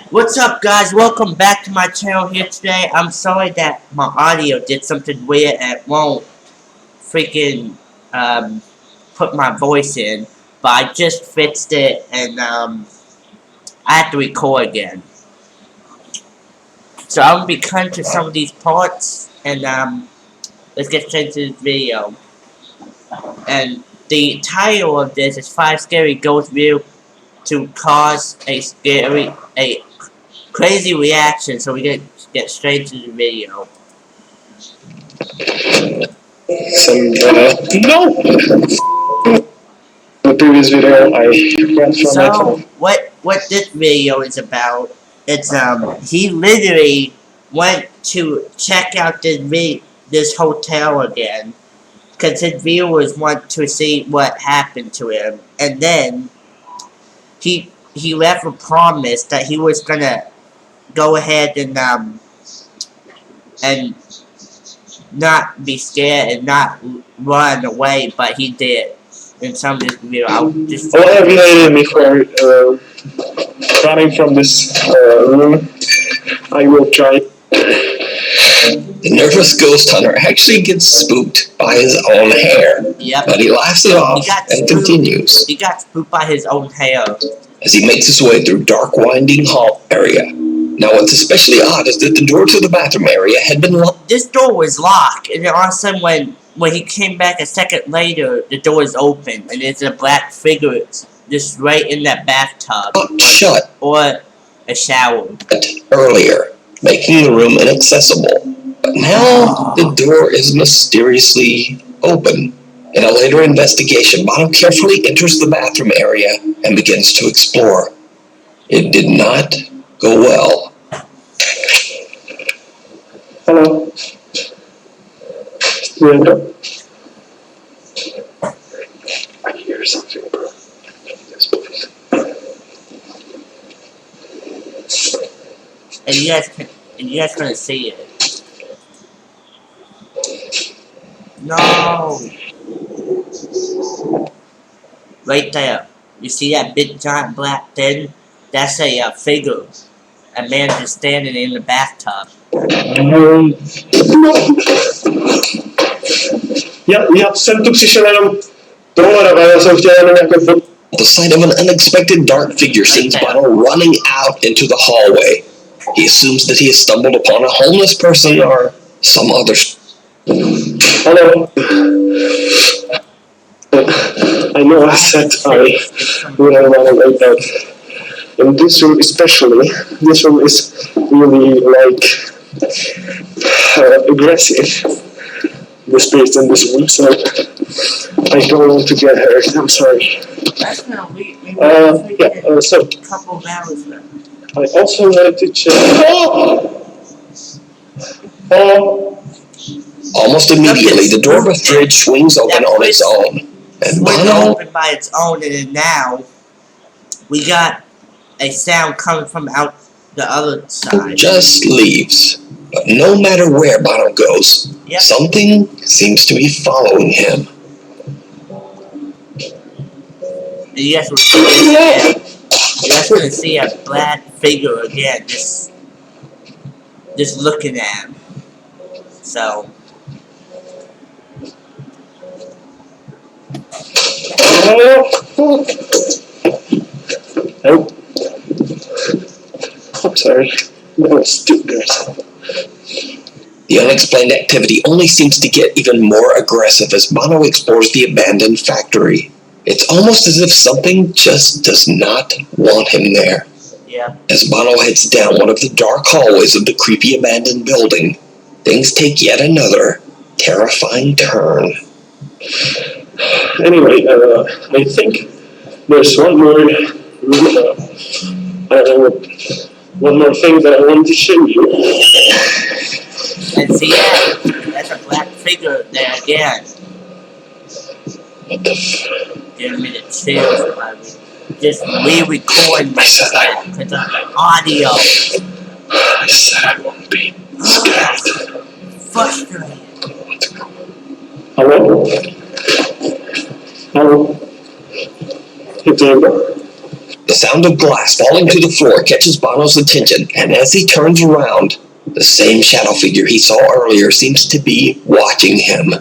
What's up, guys? Welcome back to my channel here today. I'm sorry that my audio did something weird and it won't freaking put my voice in, but I just fixed it and I have to record again. So I'm gonna be cutting to some of these parts and let's get straight to this video. And the title of this is 5 Scary Ghost View to cause a crazy reaction, so we get straight to the video. No! The previous video I went from So what this video is about, it's he literally went to check out this hotel again because his viewers want to see what happened to him, and then he left a promise that he was gonna go ahead and not be scared and not run away, but he did. In some of this video, I'll just. What have you hated me for running from this room? I will try. The nervous ghost hunter actually gets spooked by his own hair. Yep. But he laughs it off and continues. He got spooked by his own hair. As he makes his way through dark, winding hall area. Now, what's especially odd is that the door to the bathroom area had been locked. This door was locked, and then all of a sudden, when he came back a second later, the door is open, and there's a black figure just right in that bathtub. Shut. Or a shower. Earlier, making the room inaccessible. But now, the door is mysteriously open. In a later investigation, Bono carefully enters the bathroom area and begins to explore. It did not go well. Hello. Window. I hear something, bro. Yes, please. And you guys couldn't see it. No! Right there. You see that big giant black thing? That's a figure. A man just standing in the bathtub. No. Ja jsem tu přišel jenom prohledat, já jsem chtěl jenom jako... The sight of an unexpected dark figure sends Bono running out into the hallway. He assumes that he has stumbled upon a homeless person or some other... Hello. I know I said I wouldn't want to wait out. In this room especially, this room is really like aggressive. The spirits in this room, so I don't want to get hurt. I'm sorry. So A couple of hours left. I also wanted to check. Almost immediately, the door of a fridge swings open on its own. And Bono open by its own, and then now we got a sound coming from out the other side. just leaves. But no matter where Bono goes, something seems to be following him. And you guys will see it. You guys gonna see a black figure again, just looking at him. So. Oh. I'm sorry. That was stupid. The unexplained activity only seems to get even more aggressive as Bono explores the abandoned factory. It's almost as if something just does not want him there. Yeah. As Bono heads down one of the dark hallways of the creepy abandoned building, things take yet another terrifying turn. Anyway, I think there's one more thing that I wanted to show you. And see that? That's a black figure there again. What the f... Giving me the chills while we just re-recording this because of the audio. I said I won't be scared. Frustrated. Hello? Hello? Hey, Diego? The sound of glass falling to the floor catches Bono's attention, and as he turns around, the same shadow figure he saw earlier seems to be watching him.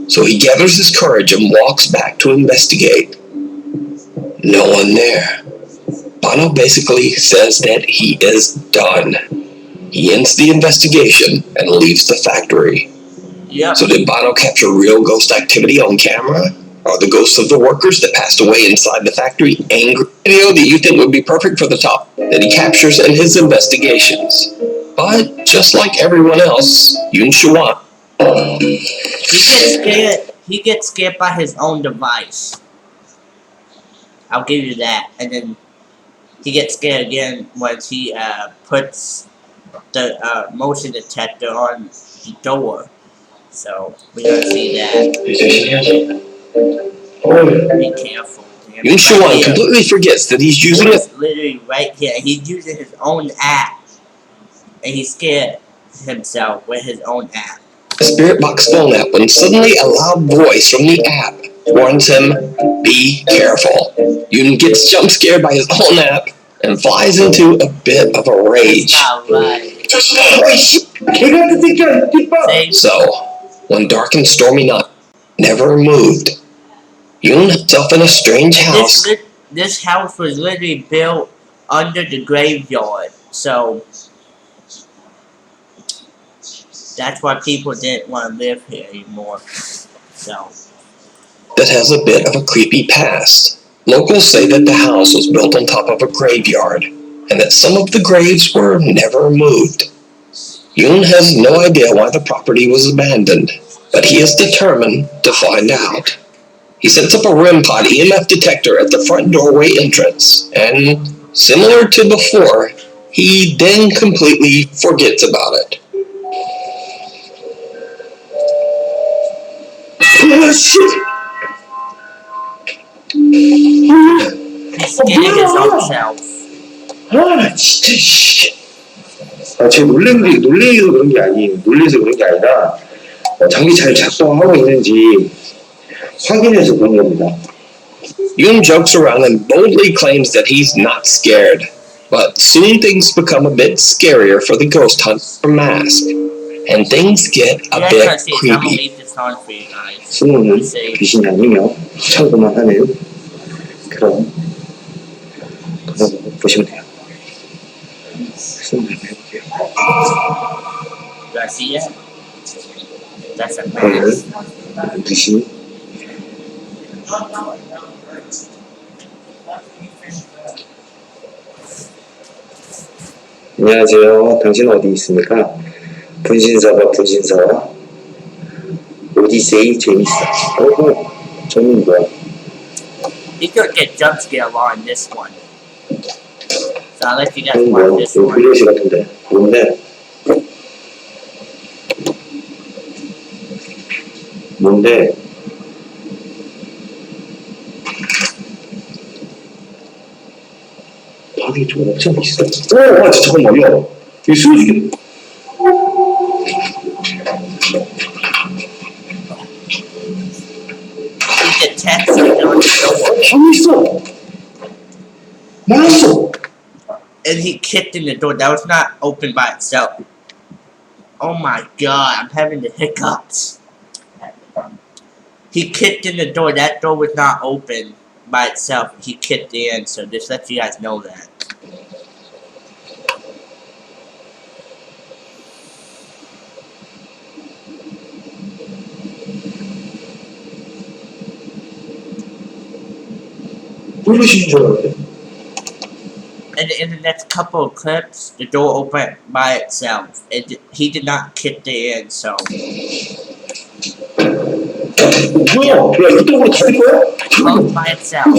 So he gathers his courage and walks back to investigate. No one there. Bono basically says that he is done. He ends the investigation and leaves the factory. Yep. So did Bono capture real ghost activity on camera? Are the ghosts of the workers that passed away inside the factory angry? Video that you think would be perfect for the top that he captures in his investigations. But just like everyone else, Yun Shuan. He gets scared by his own device. I'll give you that. And then he gets scared again once he puts the motion detector on the door. So we're gonna see that. Be careful. Yun Shuan completely forgets that he's using it. Literally right here. He's using his own app. And he scared himself with his own app. The Spirit Box phone app when suddenly a loud voice from the app warns him, be careful. Yun gets jump scared by his own app and flies into a bit of a rage. So, one dark and stormy night, never moved. Yun himself in a strange house. This house was literally built under the graveyard, so that's why people didn't want to live here anymore. So that has a bit of a creepy past. Locals say that the house was built on top of a graveyard, and that some of the graves were never moved. Yun has no idea why the property was abandoned, but he is determined to find out. He sets up a REM pod EMF detector at the front doorway entrance, and similar to before, he then completely forgets about it. Oh, shit! he's scaring his own self. 아, 진짜, 씨. 아, 제가 놀래서 그런 게 아니에요. 놀래서 그런 게 아니라, 자기 잘 작동하고 있는지 확인해서 그런 겁니다. Yun jokes around and boldly claims that he's not scared. But soon things become a bit scarier for the ghost hunter mask. And things get a bit creepy. 스노우는 귀신이 아니며 차고만 하는 그런 보시면 돼요. 스노우 한번 해볼게요. Do I see it? That's a mask. 귀신. 안녕하세요. 당신 어디 있습니까? 분신사가 오디세이 재밌어. 저는 뭐야? He could get jump scare on this one. So I'll let you guys watch this one. 플래시 같은데. 뭔데? 방이 좀 엄청 있어. 잠깐만요. 이거 쓰여주겠다. He detects it on the door. 방이 있어. 몰랐어. And he kicked in the door. That was not open by itself. Oh my god, I'm having the hiccups. He kicked in the door. That door was not open by itself. He kicked in, so just let you guys know that. And in the next couple of clips, the door opened by itself. He did not kick it in, so. 뭐야? 야, 이쪽으로 닫을 거야? Closed by itself.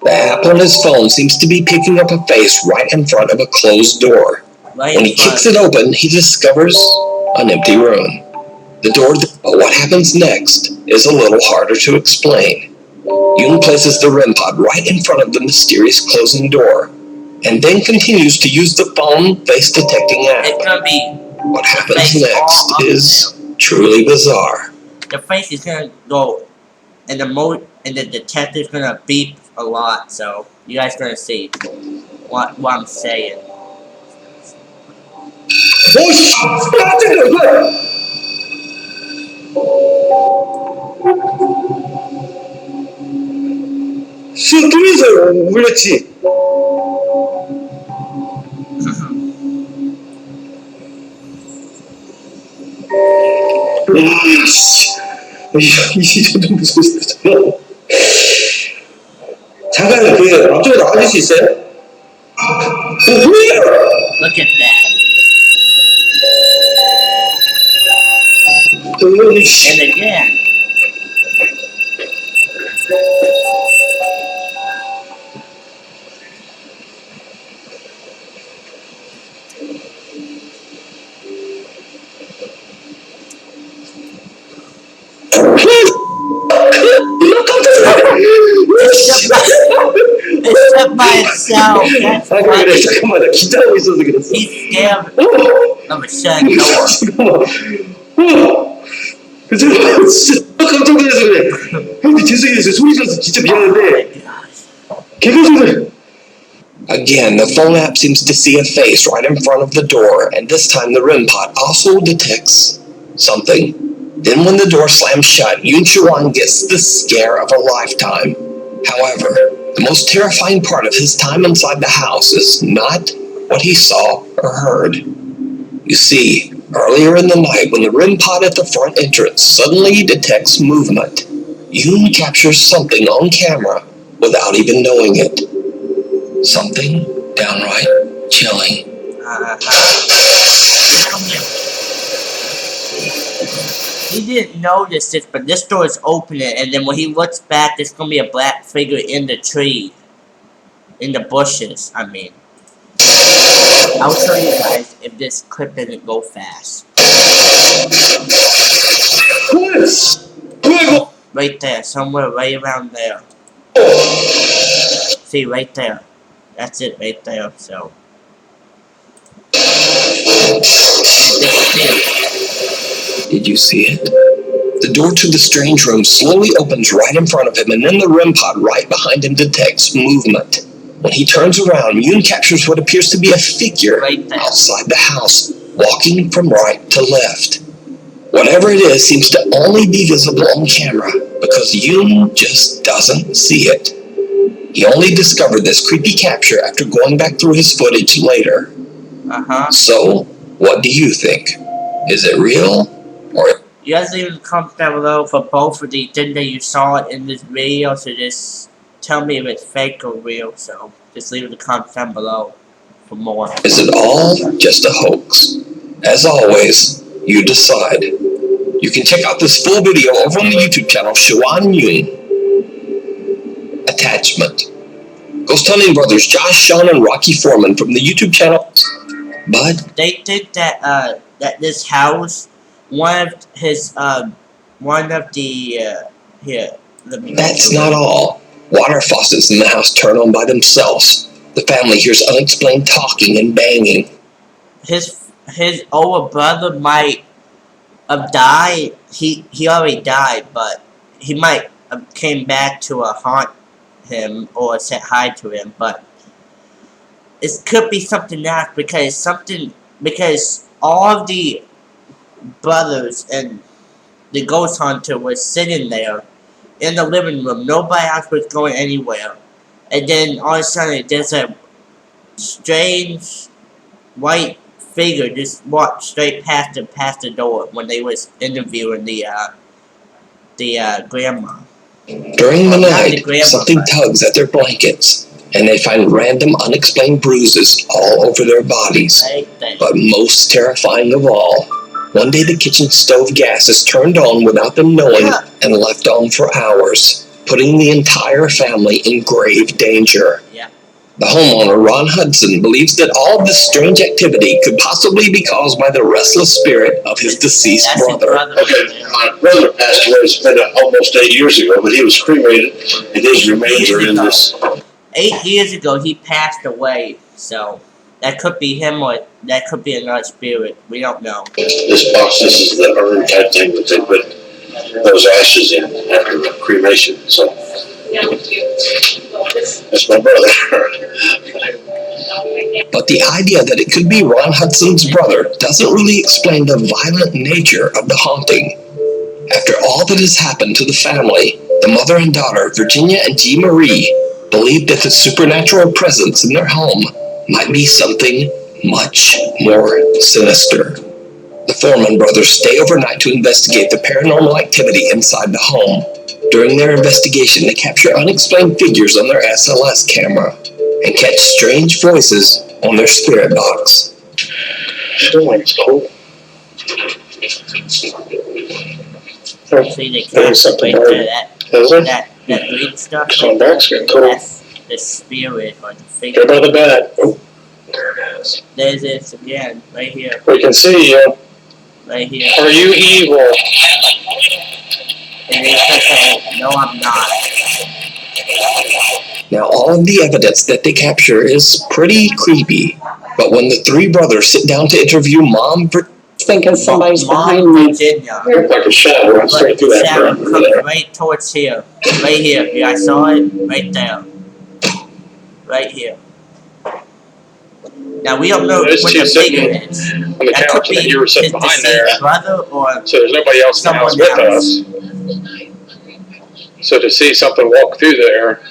The app on his phone seems to be picking up a face right in front of a closed door. When he kicks it open, he discovers an empty room. The door, but what happens next is a little harder to explain. Yun places the REM pod right in front of the mysterious closing door, and then continues to use the phone face detecting app. It's gonna be. What happens next is truly bizarre. The face is gonna go and the detective's gonna beep a lot, so you guys gonna see what I'm saying. 오씨! 깜짝이야, 이거! 뚫려서 울렸지. 이 정도 무서웠어. 잠깐 그 앞쪽에 나와줄 수 있어요? 뭐야? Look at that. And again. It's by itself. That's 아 funny. 그래 잠깐만 나 긴장하고 있어서 그랬어. He's scared of a shut door. 잠깐만. 진짜 깜짝 놀라서 그래. 형님 죄송해요. 소리 질러서 진짜 미안한데. 개가 소리. Again, the phone app seems to see a face right in front of the door, and this time the REM pod also detects something. Then when the door slams shut, Yun Chuan gets the scare of a lifetime. However, the most terrifying part of his time inside the house is not what he saw or heard. You see, earlier in the night when the REM pod at the front entrance suddenly detects movement, Yun captures something on camera without even knowing it. Something downright chilling. He didn't notice this, but this door is opening, and then when he looks back, there's gonna be a black figure in the tree. In the bushes, I mean. I'll show you guys if this clip doesn't go fast. Right there, somewhere right around there. See, right there. That's it right there, so. Did you see it? The door to the strange room slowly opens right in front of him, and then the REM pod right behind him detects movement. When he turns around, Yun captures what appears to be a figure outside the house, walking from right to left. Whatever it is seems to only be visible on camera, because Yun just doesn't see it. He only discovered this creepy capture after going back through his footage later. So, what do you think? Is it real? Or you guys leave a comment down below for both of the things that you saw in this video, so just tell me if it's fake or real, so just leave the comments down below for more. Is it all just a hoax? As always, you decide. You can check out this full video over on the YouTube channel Xuan Yun. Attachment. Ghost Hunting Brothers Josh, Sean, and Rocky Foreman from the YouTube channel. But they think that that this house, one of the that's not all. Water faucets in the house turn on by themselves. The family hears unexplained talking and banging. His older brother might have died. He already died, but he might have came back to haunt him or said hi to him, but it could be something else because all of the brothers and the ghost hunter was sitting there in the living room. Nobody else was going anywhere, and then all of a sudden there's a strange white figure just walked straight past the door when they was interviewing the grandma. During the night, something tugs at their blankets, and they find random unexplained bruises all over their bodies. But most terrifying of all, one day the kitchen stove gas is turned on without them knowing and left on for hours, putting the entire family in grave danger. The homeowner, Ron Hudson, believes that all of this strange activity could possibly be caused by the restless spirit of his deceased brother. Okay, my brother passed away, it's been almost 8 years ago, but he was cremated, and his remains are in this. 8 years ago, he passed away, so that could be him or that could be another spirit. We don't know. This box, this is the urn type thing that they put those ashes in after cremation. So that's my brother. But the idea that it could be Ron Hudson's brother doesn't really explain the violent nature of the haunting. After all that has happened to the family, the mother and daughter, Virginia and Jean Marie, believed that the supernatural presence in their home might be something much more sinister. The Foreman brothers stay overnight to investigate the paranormal activity inside the home. During their investigation, they capture unexplained figures on their SLS camera and catch strange voices on their spirit box. It's cold. See the cat right there, that green stuff. My back's getting cold. That's the spirit on the figure. Go by the bed. Oh, There it is again, right here, we can see you. right here. Are you evil? And he's gonna say, no, I'm not. Now, all of the evidence that they capture is pretty creepy, but when the three brothers sit down to interview Mom, Thinking somebody's Mom, behind me. Virginia. Look like a shadow went straight through that Shadow curtain comes there. right towards here. Right here. You guys saw it? Right there. Right here. Now we don't know There's what two the sitting figure is. on the That could couch, be and you were sitting his behind deceased there. brother or So there's nobody else in the house someone with else. us. So to see something walk through there,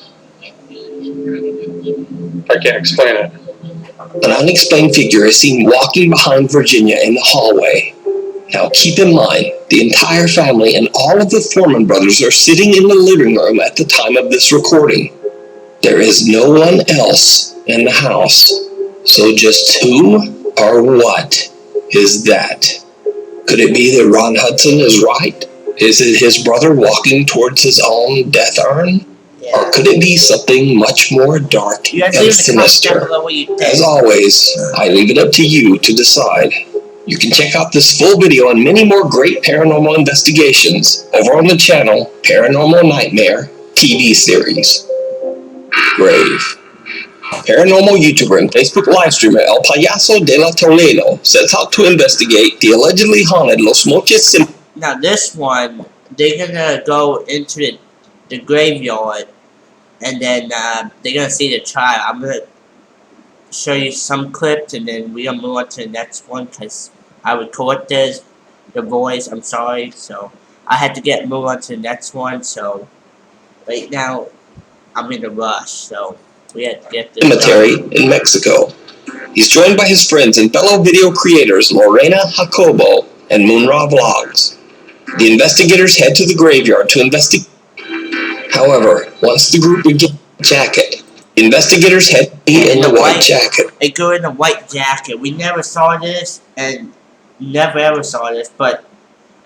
I can't explain it. an unexplained figure is seen walking behind Virginia in the hallway. Now, keep in mind, the entire family and all of the Foreman brothers are sitting in the living room at the time of this recording. There is no one else in the house. So just who or what is that? Could it be that Ron Hudson is right? Is it his brother walking towards his own death urn? Or could it be something much more dark You guys and leave in the comments down sinister? below what you As think. always, I leave it up to you to decide. You can check out this full video and many more great paranormal investigations over on the channel Paranormal Nightmare TV series. Grave. Paranormal YouTuber and Facebook live streamer El Payaso de la Toledo sets out to investigate the allegedly haunted Los Moches Cemetery. Now this one, they're gonna go into the graveyard, and then they're gonna see the child. I'm gonna show you some clips, and then we're gonna move on to the next one because I recorded the voice. I'm sorry, so I had to move on to the next one. So right now, I'm in a rush, so we had to get this done. in Mexico. He's joined by his friends and fellow video creators Lorena Jacobo and Moonra Vlogs. The investigators head to the graveyard to investigate. However, once the group begins jacket, investigators head in the white jacket. A girl in a white jacket. We never saw this, and never ever saw this, but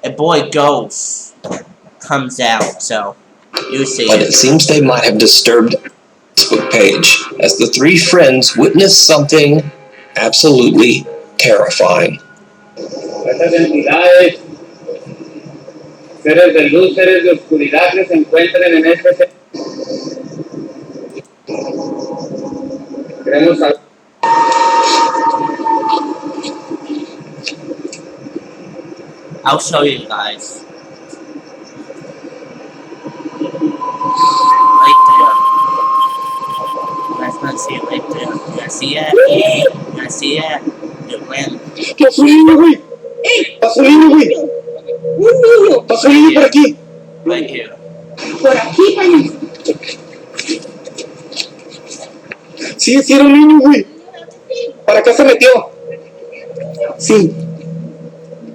a boy ghost comes out, so you see But it it. seems they might have disturbed the Facebook page as the three friends witness something absolutely terrifying. Estas entidades, seres de luz, seres de oscuridad que se encuentren en este queremos saber. I'll show you guys. Right there. You guys gonna see it right there. You guys see it? You guys see it? It went Pasó un niño, güey. Pasó un niño, güey. Un niño. Pasó un niño por aquí. right here. Por aquí, payaso. Sí, sí era un niño, güey. Para acá se metió. Sí.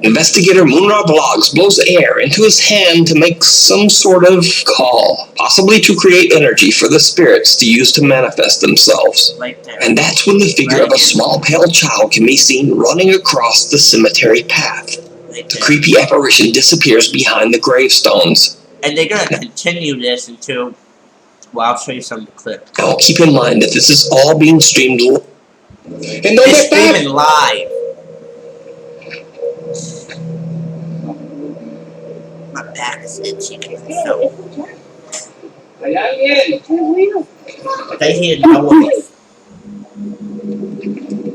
Investigator Moonra Vlogs blows air into his hand to make some sort of call, possibly to create energy for the spirits to use to manifest themselves. Right there. And that's when the figure of a small pale child can be seen running across the cemetery path. Right The there. creepy apparition disappears behind the gravestones. And they're gonna continue this until, well, I'll show you some clips. Now keep in mind that this is all being streamed ¿En dónde It's estás? streaming live. My back is itchy. So ¿Hay alguien? they hear noise.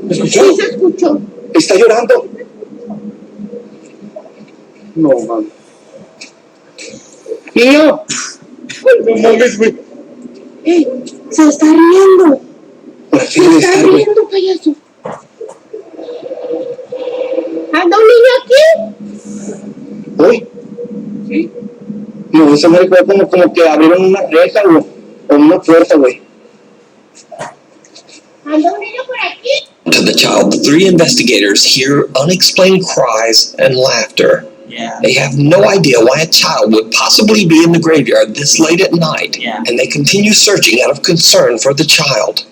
¿Me escuchó? Sí se escuchó. Está llorando. No, man. Niño. No mames, güey. Se está riendo. Por aquí Se debe está estar, güey. riendo, payaso. ¿Anda un niño aquí? ¿Hoy? Sí. No, esa madre fue como que abrieron una reja, güey. O una puerta, güey. ¿Anda un niño por aquí? To the child, the three investigators hear unexplained cries and laughter. Yeah. They have no idea why a child would possibly be in the graveyard this late at night, Yeah. and they continue searching out of concern for the child.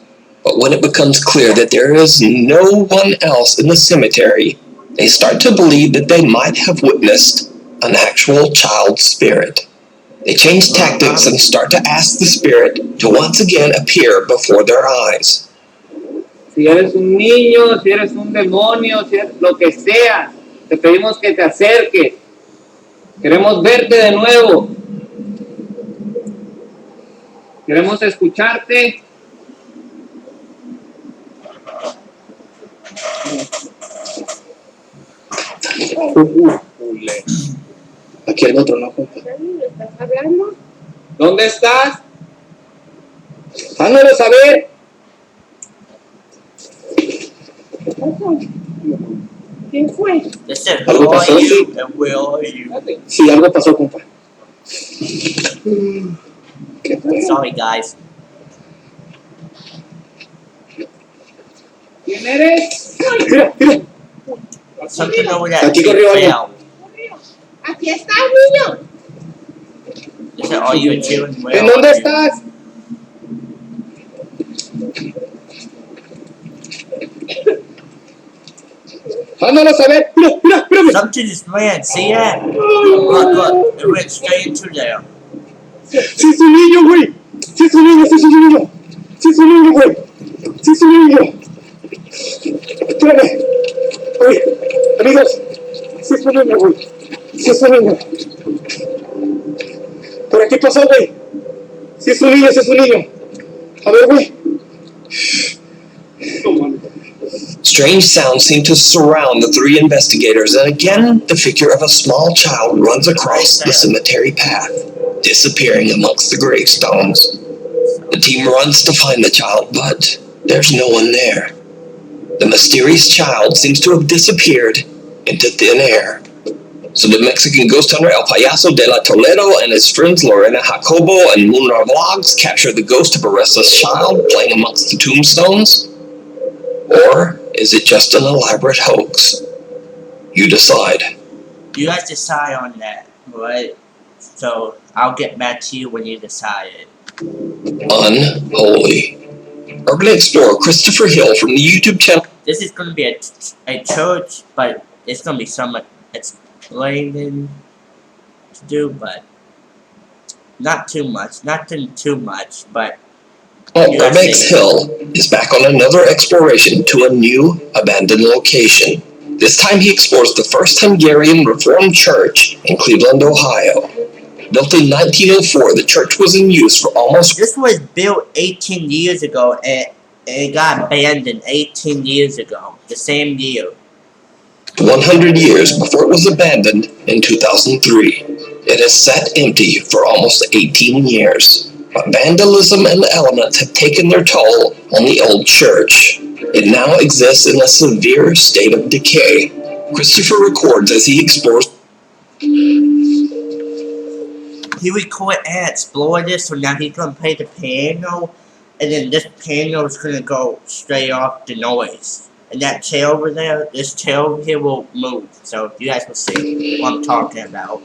But when it becomes clear that there is no one else in the cemetery, they start to believe that they might have witnessed an actual child spirit. They change tactics and start to ask the spirit to once again appear before their eyes. Si eres un niño, si eres un demonio, si eres lo que sea, te pedimos que te acerques. Queremos verte de nuevo. Queremos escucharte. Aquí el otro, ¿no, compa? ¿Estás hablando? ¿Dónde estás? Háganos saber. ¿Quién fue? They said, Algo who are pasó, you sí. and where are you? Sí, algo pasó, compa. ¿Qué fue? Sorry, guys. ¿Quién eres? Mira, mira. Something over that Aquí tree corrió algo. fell. Aquí está el niño. They said, are you a Jew and where ¿En dónde are you? estás? Háganos saber. Mira, mira, mírame. Something just ran, see that? Look, it went straight into there. Sí es un niño, güey. Sí es un niño, sí es un niño. Sí es un niño, güey. Sí es un niño. Espérame. Oye, amigos. Sí es un niño, güey. Sí es un niño. Por aquí pasó, güey. Sí es un niño, sí es un niño. A ver, güey. Strange sounds seem to surround the three investigators, and again the figure of a small child runs across the cemetery path, disappearing amongst the gravestones. The team runs to find the child, but there's no one there. The mysterious child seems to have disappeared into thin air. So the Mexican ghost hunter El Payaso de la Toledo and his friends Lorena Jacobo and Munar Vlogs capture the ghost of a restless child playing amongst the tombstones? Or is it just an elaborate hoax? You decide. You guys decide on that, right? So I'll get back to you when you decide it. Unholy. Urban explorer Christopher Hill from the YouTube channel. This is gonna be a church, but it's gonna be somewhat explaining to do, but not too much. Nothing too much, but Urbex Hill is back on another exploration to a new abandoned location. This time he explores the First Hungarian Reformed Church in Cleveland, Ohio. Built in 1904, the church was in use for almost... This was built 18 years ago, and it got abandoned 18 years ago, the same year. 100 years before it was abandoned in 2003. It has sat empty for almost 18 years. But vandalism and elements have taken their toll on the old church. It now exists in a severe state of decay. Christopher records as he explores. He recorded and explored this, so now he's gonna play the piano, and then this piano is gonna go straight off the noise. And that chair over there, this chair over here will move, so you guys will see what I'm talking about.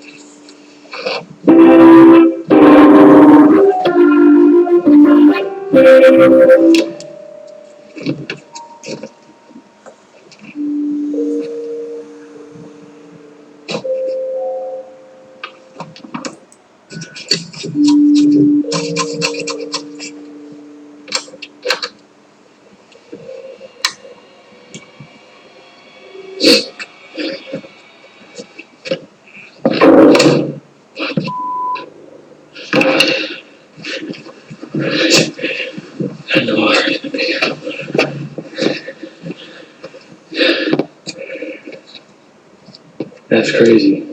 That's crazy.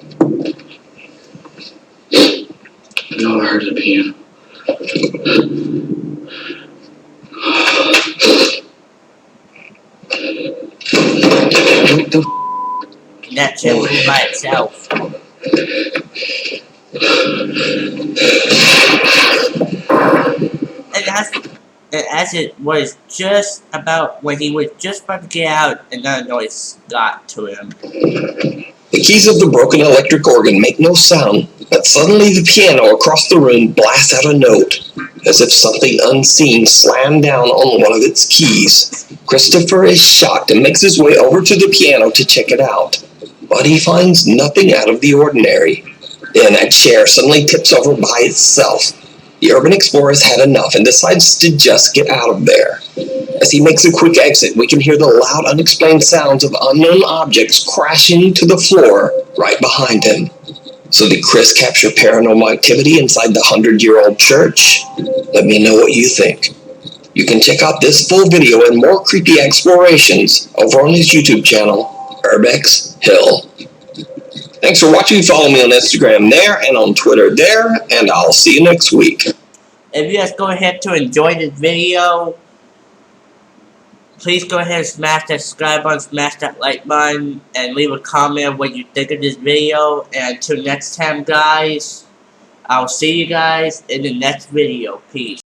the And that shouldn't be by itself. And as it was just about when he was just about to get out, another noise got to him. The keys of the broken electric organ make no sound, but suddenly the piano across the room blasts out a note, as if something unseen slammed down on one of its keys. Christopher is shocked and makes his way over to the piano to check it out, but he finds nothing out of the ordinary. Then a chair suddenly tips over by itself. The urban explorer has had enough and decides to just get out of there. As he makes a quick exit, we can hear the loud, unexplained sounds of unknown objects crashing to the floor right behind him. So did Chris capture paranormal activity inside the 100-year-old church? Let me know what you think. You can check out this full video and more creepy explorations over on his YouTube channel, Urbex Hill. Thanks for watching. Follow me on Instagram there and on Twitter there, and I'll see you next week. If you guys go ahead to enjoy this video, please go ahead and smash that subscribe button, smash that like button, and leave a comment of what you think of this video. And until next time, guys, I'll see you guys in the next video. Peace.